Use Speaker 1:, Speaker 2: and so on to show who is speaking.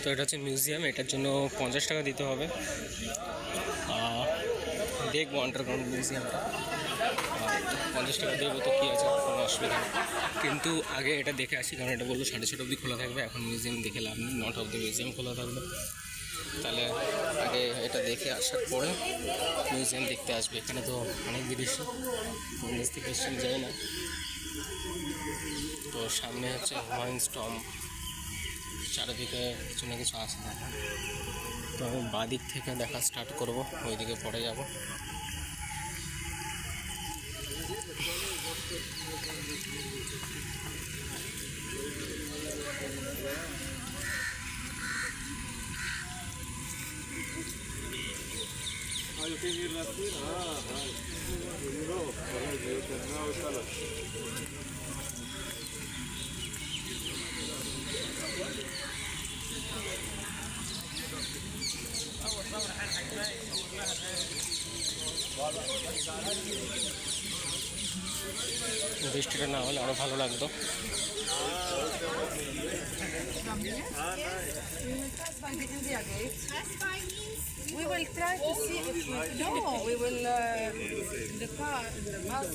Speaker 1: তো এটা হচ্ছে মিউজিয়াম, এটার জন্য 50 টাকা দিতে হবে। দেখবো আন্ডারগ্রাউন্ড মিউজিয়ামটা, 50 টাকা দেবো তো কী আছে, কোনো অসুবিধা নেই। কিন্তু আগে এটা দেখে আসি, কারণ এটা বললো 6:30 অবধি খোলা থাকবে। এখন মিউজিয়াম দেখে লাভ নেই, 9টা অবধি মিউজিয়াম খোলা থাকবে। তাহলে আগে এটা দেখে আসার পরে মিউজিয়াম দেখতে আসবে। এখানে তো অনেক বিদেশি বিদেশ থেকে এসছেন, যায় না। তো সামনে হচ্ছে হুমায়ুন টম্ব, চারিদিকে কিছু না কিছু আছে দেখা। তো আমি বাদিক থেকে দেখা স্টার্ট করব, ওইদিকে পরে যাব। বৃষ্টিটা না হলে আরও ভালো লাগতো।
Speaker 2: We will try to see if we... No, we will... the car, the bus.